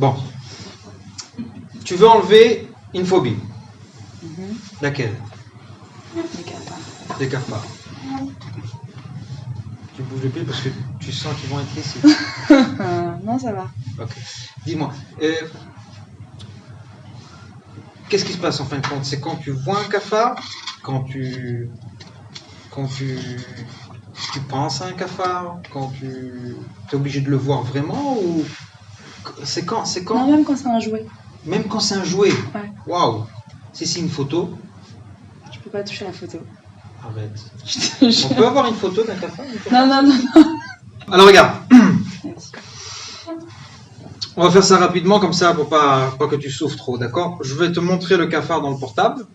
Bon. Tu veux enlever une phobie. Laquelle? Les cafards. Les cafards. Tu bouges le pied parce que tu sens qu'ils vont être ici. Non, ça va. Ok. Dis-moi, qu'est-ce qui se passe en fin de compte? C'est quand tu vois un cafard, quand tu penses à un cafard, quand tu es obligé de le voir vraiment, ou c'est quand? Non, même quand c'est un jouet. Même quand c'est un jouet. Ouais. Waouh. Si c'est une photo. Je peux pas toucher la photo. Arrête. Je te jure. On peut avoir une photo d'un cafard? Non. Alors regarde. Merci. On va faire ça rapidement comme ça pour pas que tu souffres trop, d'accord? Je vais te montrer le cafard dans le portable.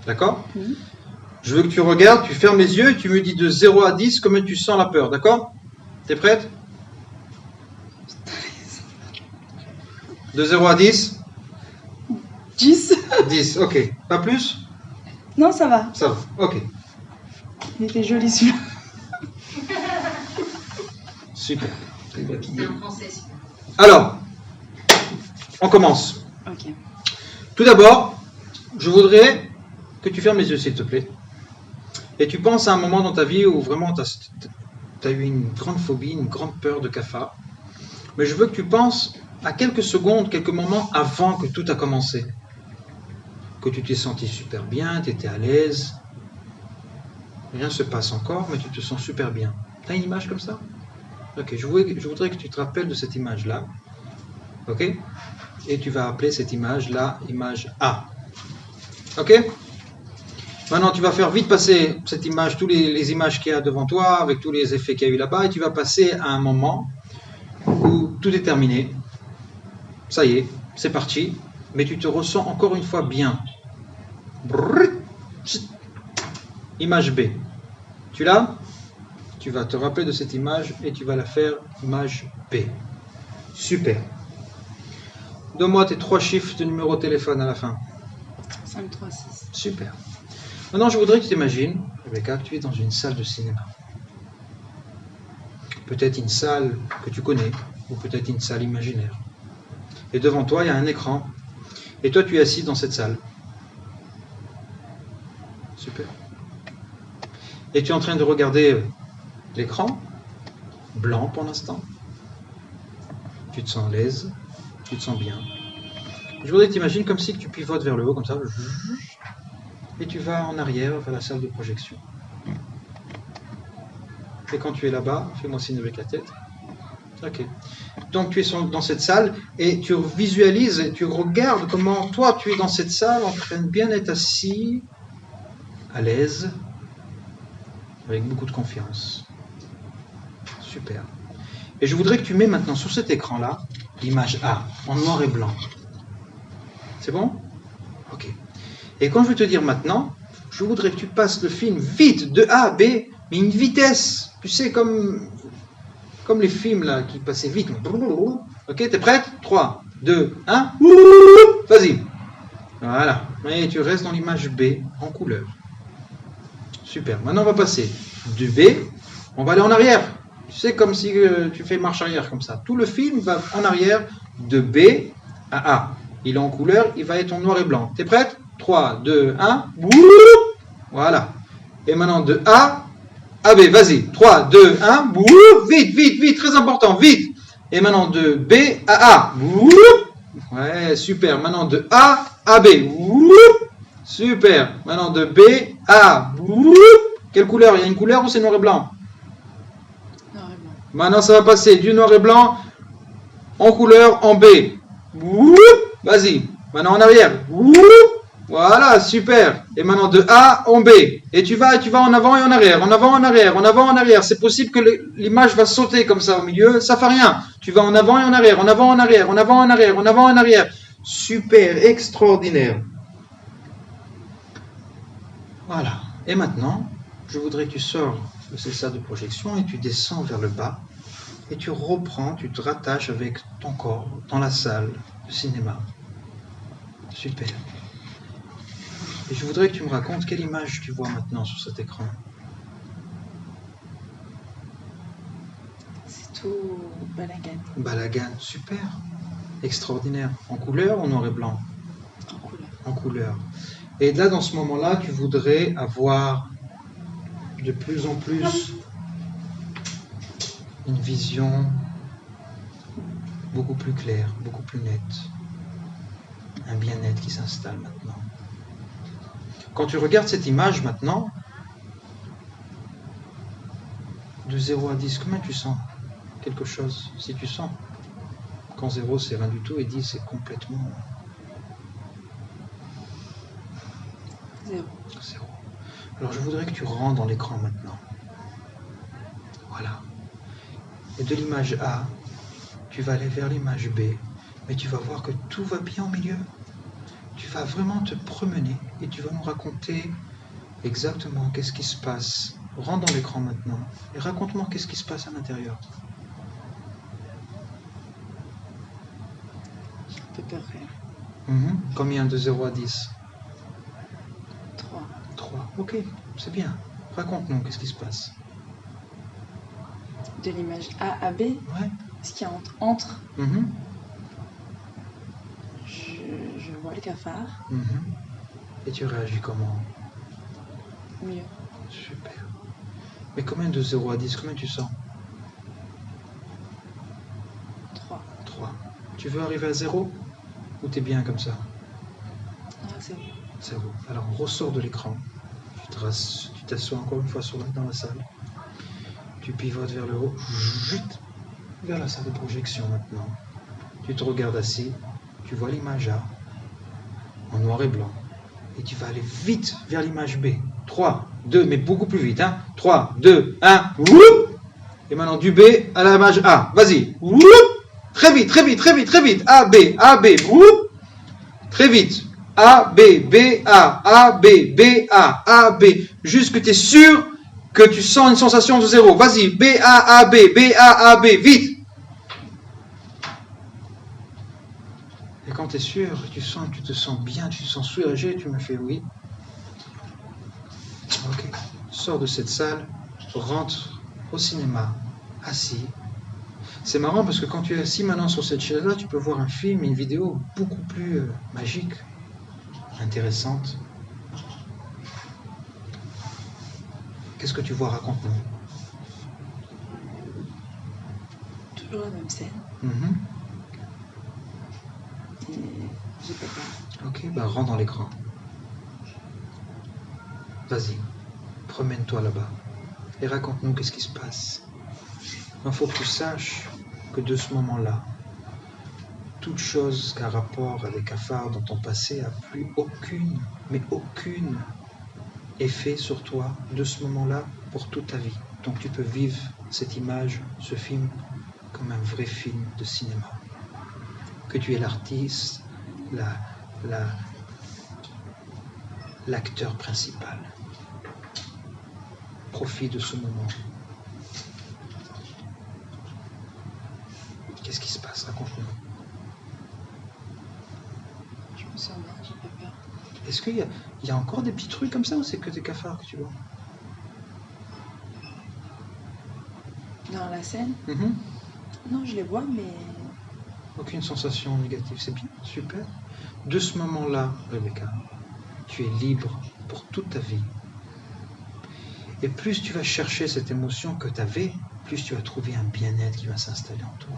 D'accord? Je veux que tu regardes, tu fermes les yeux et tu me dis de 0 à 10 combien tu sens la peur, d'accord? T'es prête? De 0 à 10? 10. 10, ok. Pas plus? Non, ça va. Ça va, ok. Il était joli celui-là. Super. C'est en français. Alors, on commence. Ok. Tout d'abord, je voudrais que tu fermes les yeux, s'il te plaît. Et tu penses à un moment dans ta vie où vraiment tu as eu une grande phobie, une grande peur de cafard. Mais je veux que tu penses à quelques secondes, quelques moments avant que tout a commencé. Que tu t'es senti super bien, tu étais à l'aise. Rien ne se passe encore, mais tu te sens super bien. Tu as une image comme ça? Ok, je voudrais que tu te rappelles de cette image-là. Ok? Et tu vas appeler cette image-là, image A. Ok? Maintenant, tu vas faire vite passer cette image, toutes les images qu'il y a devant toi, avec tous les effets qu'il y a eu là-bas, et tu vas passer à un moment où tout est terminé. Ça y est, c'est parti. Mais tu te ressens encore une fois bien. Image B. Tu l'as? Tu vas te rappeler de cette image et tu vas la faire image B. Super. Donne-moi tes 3 chiffres de numéro de téléphone à la fin. 5, 3, 6. Super. Maintenant, je voudrais que tu t'imagines, Rebecca, que tu es dans une salle de cinéma. Peut-être une salle que tu connais, ou peut-être une salle imaginaire. Et devant toi, il y a un écran. Et toi, tu es assis dans cette salle. Super. Et tu es en train de regarder l'écran, blanc pour l'instant. Tu te sens à l'aise, tu te sens bien. Je voudrais que tu imagines comme si tu pivotes vers le haut, comme ça. Et tu vas en arrière vers la salle de projection. Et quand tu es là-bas, fais-moi signe avec la tête. Ok. Donc tu es dans cette salle et tu visualises et tu regardes comment toi tu es dans cette salle en train de bien être assis, à l'aise, avec beaucoup de confiance. Super. Et je voudrais que tu mets maintenant sur cet écran-là l'image A, en noir et blanc. C'est bon? Ok. Et quand je vais te dire maintenant, je voudrais que tu passes le film vite, de A à B, mais une vitesse, tu sais, comme les films là, qui passaient vite. Ok, t'es prête? 3, 2, 1, vas-y. Voilà. Et tu restes dans l'image B, en couleur. Super. Maintenant, on va passer de B, on va aller en arrière. Tu sais, comme si tu fais marche arrière, comme ça. Tout le film va en arrière, de B à A. Il est en couleur, il va être en noir et blanc. T'es prête? 3, 2, 1. Voilà. Et maintenant de A à B. Vas-y. 3, 2, 1. Vite, vite, vite. Très important. Vite. Et maintenant de B à A. Ouais, super. Maintenant de A à B. Super. Maintenant de B à A. Quelle couleur? Il y a une couleur ou c'est noir et blanc? Noir et blanc. Maintenant ça va passer du noir et blanc en couleur en B. Vas-y. Maintenant en arrière. Voilà, super. Et maintenant de A en B. Et tu vas en avant et en arrière, en avant, en arrière, en avant, en arrière. C'est possible que l'image va sauter comme ça au milieu. Ça fait rien. Tu vas en avant et en arrière, en avant, en arrière, en avant, en arrière, en avant, en arrière. Super, extraordinaire. Voilà. Et maintenant, je voudrais que tu sors de cette salle de projection et tu descends vers le bas. Et tu reprends, tu te rattaches avec ton corps dans la salle de cinéma. Super. Et je voudrais que tu me racontes quelle image tu vois maintenant sur cet écran. C'est tout balagan. Balagan, super. Extraordinaire. En couleur ou noir et blanc? En couleur. En couleur. Et là, dans ce moment-là, tu voudrais avoir de plus en plus une vision beaucoup plus claire, beaucoup plus nette. Un bien-être qui s'installe maintenant. Quand tu regardes cette image maintenant, de 0 à 10, comment tu sens quelque chose? Si tu sens, quand 0 c'est rien du tout et 10 c'est complètement 0. 0. Alors je voudrais que tu rentres dans l'écran maintenant. Voilà. Et de l'image A, tu vas aller vers l'image B, mais tu vas voir que tout va bien au milieu. Tu vas vraiment te promener et tu vas nous raconter exactement qu'est-ce qui se passe. Rentre dans l'écran maintenant et raconte-moi qu'est-ce qui se passe à l'intérieur. J'ai un peu peur quand même. Combien de 0 à 10? 3. 3. Ok, c'est bien. Raconte-nous qu'est-ce qui se passe. De l'image A à B, Ouais. ce qu'il y a entre. Mhm. Je vois le cafard. Mhm. Et tu réagis comment? Mieux. Super. Mais combien de 0 à 10, combien tu sens? 3. 3. Tu veux arriver à 0 ou t'es bien comme ça? Ah, 0. 0. Alors on ressort de l'écran. Tu t'assois encore une fois dans la salle. Tu pivotes vers le haut. Chut, vers la salle de projection maintenant. Tu te regardes assis. Tu vois l'image A en noir et blanc. Et tu vas aller vite vers l'image B. 3, 2, mais beaucoup plus vite. 3, 2, 1. Whoop. Et maintenant du B à l'image A. Vas-y. Whoop. Très vite, très vite, très vite, très vite. A, B, A, B. Whoop. Très vite. A, B, B, A, B, B, A, B. Juste que tu es sûr que tu sens une sensation de 0. Vas-y. B, A, B, B, A, B. Vite. Et quand tu es sûr, tu te sens bien, tu te sens soulagé, tu me fais oui. Ok. Sors de cette salle, rentre au cinéma, assis. C'est marrant parce que quand tu es assis maintenant sur cette chaise-là, tu peux voir un film, une vidéo beaucoup plus magique, intéressante. Qu'est-ce que tu vois? Raconte-nous. Toujours la même scène. Et j'ai pas peur. Ok, ben rentre dans l'écran. Vas-y, promène-toi là-bas et raconte-nous qu'est-ce qui se passe. Il faut que tu saches que de ce moment-là, toute chose qui a rapport avec Cafard dans ton passé n'a plus aucune, mais aucune effet sur toi de ce moment-là pour toute ta vie. Donc tu peux vivre cette image, ce film, comme un vrai film de cinéma. Que tu es l'artiste, l'acteur principal. Profite de ce moment. Qu'est-ce qui se passe? Raconte-nous. Je me sens bien, j'ai pas peur. Est-ce qu'il y a encore des petits trucs comme ça ou c'est que des cafards que tu vois? Dans la scène? Non, je les vois, mais... Aucune sensation négative, c'est bien, super. De ce moment-là, Rebecca, tu es libre pour toute ta vie. Et plus tu vas chercher cette émotion que tu avais, plus tu vas trouver un bien-être qui va s'installer en toi.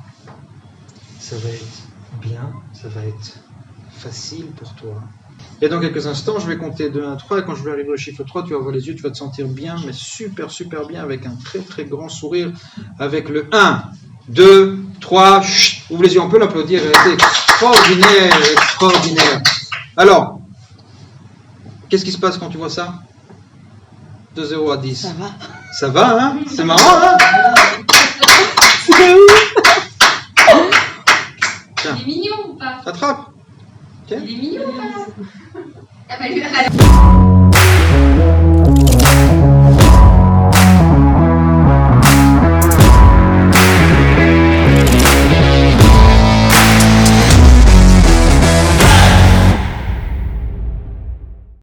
Ça va être bien, ça va être facile pour toi. Et dans quelques instants, je vais compter de 1 à 3, et quand je vais arriver au chiffre 3, tu vas voir les yeux, tu vas te sentir bien, mais super, super bien, avec un très, très grand sourire, avec le 1, 2, 3, chut, ouvre les yeux, on peut l'applaudir, c'est extraordinaire, extraordinaire. Alors, qu'est-ce qui se passe quand tu vois ça? De 0 à 10. Ça va. Ça va, hein? C'est marrant, hein? C'est ouf. Tiens. Il est mignon ou pas? Attrape. Tiens. Il est mignon ou pas? Ah bah lui,